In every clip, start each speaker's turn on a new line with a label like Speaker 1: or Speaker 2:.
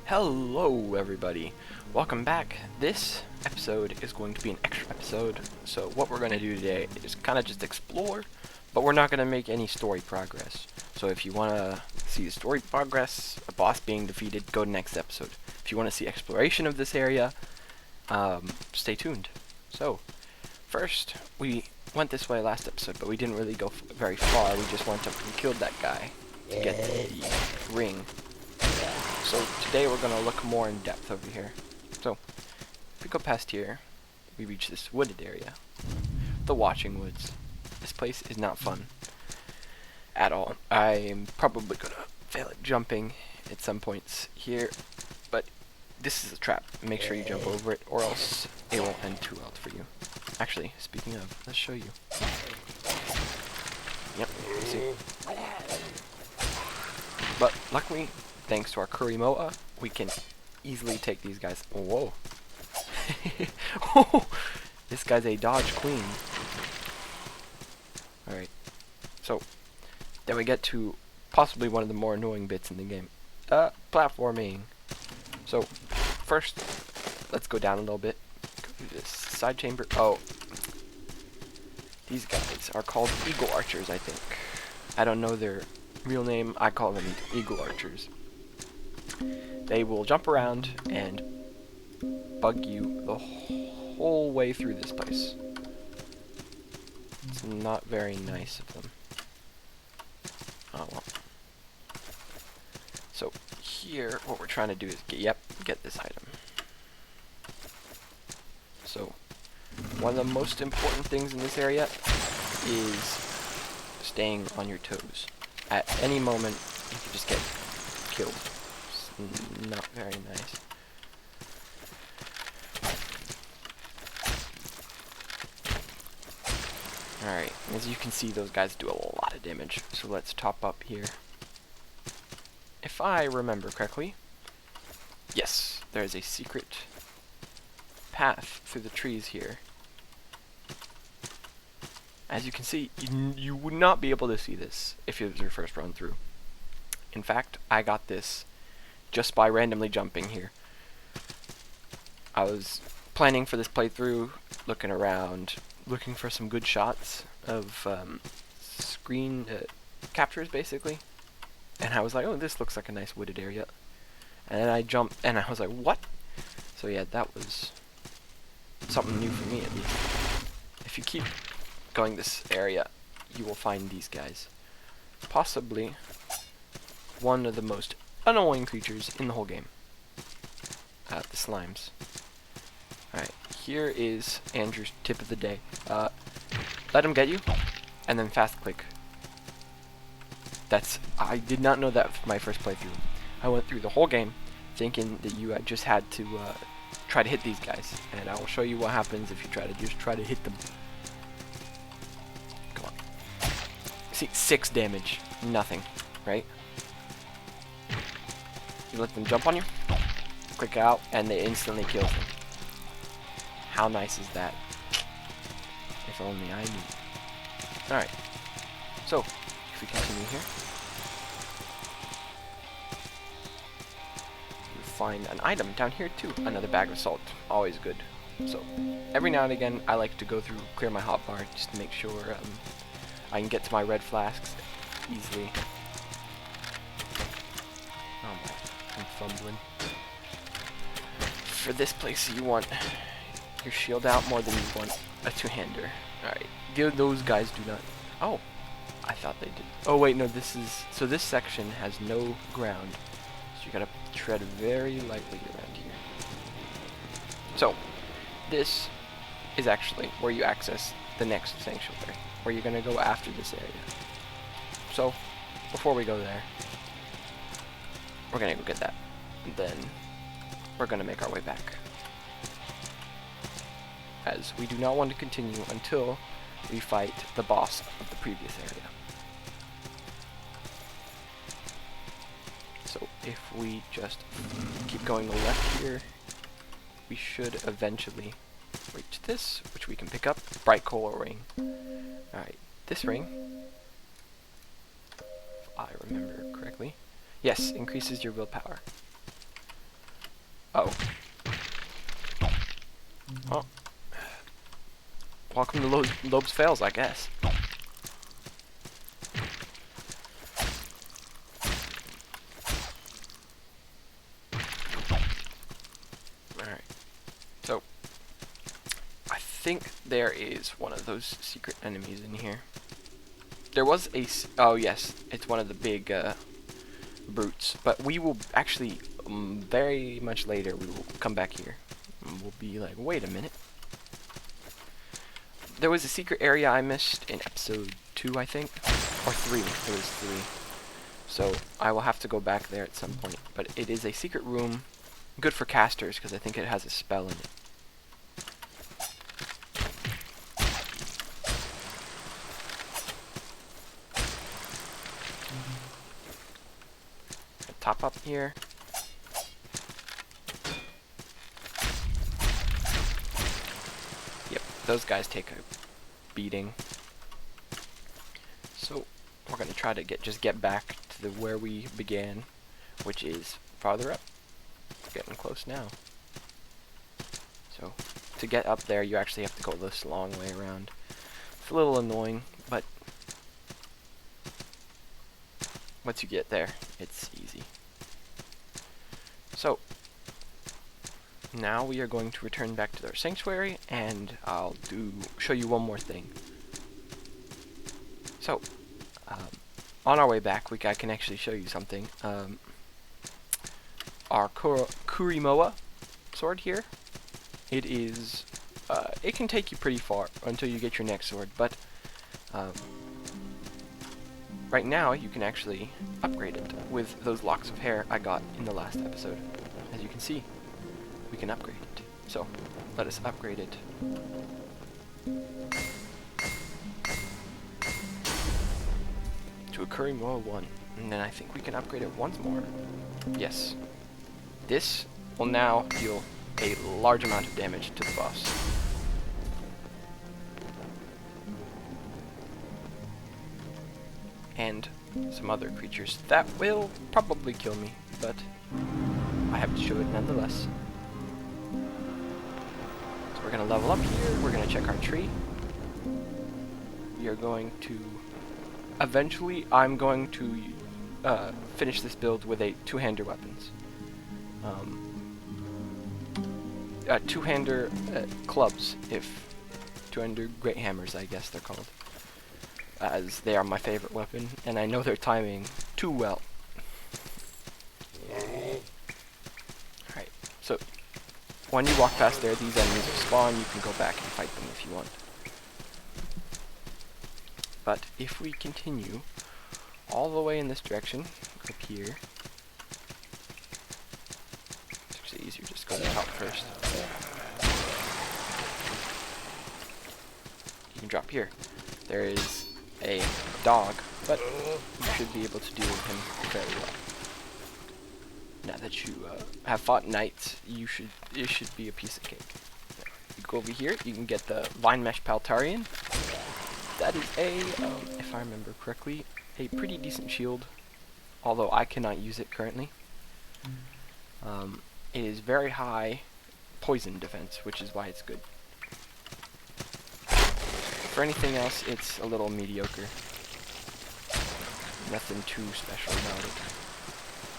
Speaker 1: Hello everybody, welcome back. This episode is going to be an extra episode, so what we're going to do today is kind of just explore, but we're not going to make any story progress. So if you want to see the story progress, a boss being defeated, go to next episode. If you want to see exploration of this area, stay tuned. So, first, we went this way last episode, but we didn't really go very far. We just went up and killed that guy to get the ring. So today we're going to look more in depth over here. So, if we go past here, we reach this wooded area. The Watching Woods. This place is not fun at all. I'm probably going to fail at jumping at some points here, but this is a trap. Make sure you jump over it, or else it won't end too well for you. Actually, speaking of, let's show you. Yep, see. But luckily, thanks to our Kurimoa, we can easily take these guys. Whoa. Oh, this guy's a dodge queen. Alright. So, then we get to possibly one of the more annoying bits in the game. Platforming. So, first, let's go down a little bit. Go through this side chamber. Oh. These guys are called Eagle Archers, I think. I don't know their real name. I call them Eagle Archers. They will jump around and bug you the whole way through this place. It's not very nice of them. Oh well. So here, what we're trying to do is get this item. So one of the most important things in this area is staying on your toes. At any moment, you can just get killed. Not very nice. Alright, as you can see, those guys do a lot of damage. So let's top up here. If I remember correctly, yes, there is a secret path through the trees here. As you can see, you would not be able to see this if it was your first run through. In fact, I got this just by randomly jumping here. I was planning for this playthrough, looking around, looking for some good shots of screen captures, basically. And I was like, oh, this looks like a nice wooded area. And then I jumped, and I was like, what? So yeah, that was something new for me, at least. If you keep going this area, you will find these guys. Possibly one of the most annoying creatures in the whole game. The slimes. Alright, here is Andrew's tip of the day. Let him get you, and then fast click. I did not know that for my first playthrough. I went through the whole game thinking that you just had to try to hit these guys, and I will show you what happens if you try to hit them. Come on. See, 6 damage. Nothing, right? You let them jump on you, click out, and it instantly kills them. How nice is that? If only I knew. Alright. So, if we continue here, you find an item down here too. Another bag of salt. Always good. So, every now and again, I like to go through, clear my hotbar, just to make sure I can get to my red flasks easily. Oh my. I'm fumbling. For this place, you want your shield out more than you want a two-hander. Alright, those guys do not... Oh, I thought they did. Oh wait, no, this section has no ground. So you gotta tread very lightly around here. So, this is actually where you access the next sanctuary, where you're gonna go after this area. So, before we go there, we're gonna go get that. And then we're gonna make our way back, as we do not want to continue until we fight the boss of the previous area. So if we just keep going left here, we should eventually reach this, which we can pick up. Bright coal ring. Alright, this ring, if I remember correctly, yes, increases your willpower. Oh. Oh. Welcome to Lobes Fails, I guess. Alright. So, I think there is one of those secret enemies in here. There was a... Oh, yes. It's one of the big brutes. But we will actually, very much later, we will come back here. And we'll be like, wait a minute. There was a secret area I missed in episode 2, I think. Or 3. It was 3. So, I will have to go back there at some point. But it is a secret room. Good for casters, because I think it has a spell in it. Top up here. Yep, those guys take a beating. So we're gonna try to get back to where we began, which is farther up. Getting close now. So to get up there, you actually have to go this long way around. It's a little annoying, but once you get there, it's easy. So, now we are going to return back to our sanctuary, and I'll show you one more thing. So, on our way back, I can actually show you something. Our Kurimoa sword here, it is, it can take you pretty far until you get your next sword, but right now, you can actually upgrade it with those locks of hair I got in the last episode. As you can see, we can upgrade it. So, let us upgrade it. To a Kurimoa 1. And then I think we can upgrade it once more. Yes. This will now deal a large amount of damage to the boss. And some other creatures that will probably kill me, but I have to show it nonetheless. So we're going to level up here, we're going to check our tree. We are going to... Eventually, I'm going to finish this build with a two-hander weapons. Two-hander clubs, if... Two-hander great hammers, I guess they're called. As they are my favorite weapon, and I know their timing too well. Alright, so when you walk past there, these enemies will spawn. You can go back and fight them if you want. But if we continue all the way in this direction, up here, it's actually easier just to go to the top first. You can drop here. There is a dog, but you should be able to deal with him fairly well. Now that you have fought knights, it should be a piece of cake. You go over here, you can get the Vine Mesh Paltarian. That is a, if I remember correctly, a pretty decent shield, although I cannot use it currently. It is very high poison defense, which is why it's good. For anything else, it's a little mediocre. Nothing too special about it.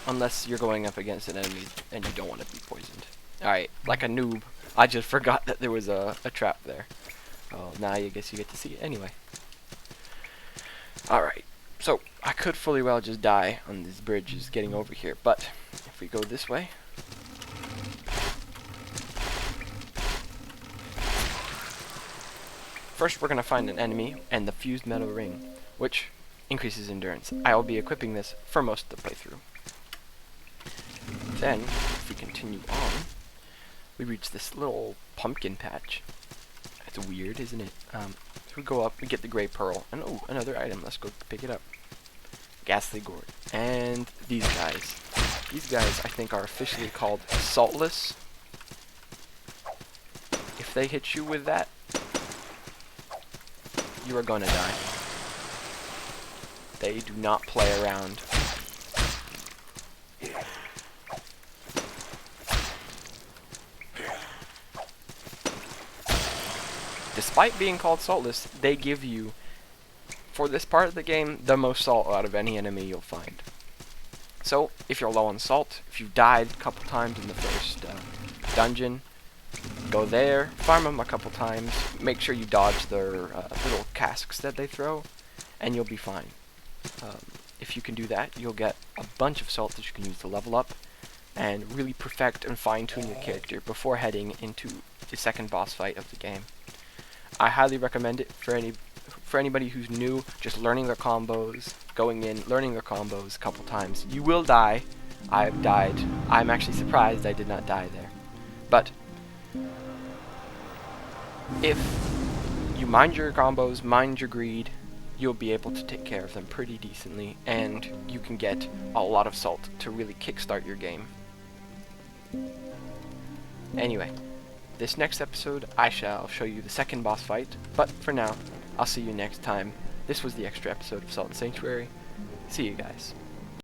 Speaker 1: Unless you're going up against an enemy and you don't want to be poisoned. Alright, like a noob, I just forgot that there was a trap there. Oh, now I guess you get to see it anyway. Alright, so I could fully well just die on these bridges getting over here, but if we go this way... First, we're going to find an enemy and the fused metal ring, which increases endurance. I will be equipping this for most of the playthrough. Then, if we continue on, we reach this little pumpkin patch. It's weird, isn't it? So we go up, we get the gray pearl, and oh, another item. Let's go pick it up. Ghastly gourd. And these guys. These guys, I think, are officially called saltless. If they hit you with that, you are gonna die. They do not play around. despite being called saltless, they give you, for this part of the game, the most salt out of any enemy you'll find. So, if you're low on salt, if you've died a couple times in the first dungeon, go there, farm them a couple times, make sure you dodge their little casks that they throw, and you'll be fine. If you can do that, you'll get a bunch of salt that you can use to level up, and really perfect and fine-tune your character before heading into the second boss fight of the game. I highly recommend it for anybody who's new, just learning their combos, going in, learning their combos a couple times. You will die. I've died. I'm actually surprised I did not die there. But if you mind your combos, mind your greed, you'll be able to take care of them pretty decently, and you can get a lot of salt to really kickstart your game. Anyway, this next episode I shall show you the second boss fight, but for now, I'll see you next time. This was the extra episode of Salt and Sanctuary. See you guys.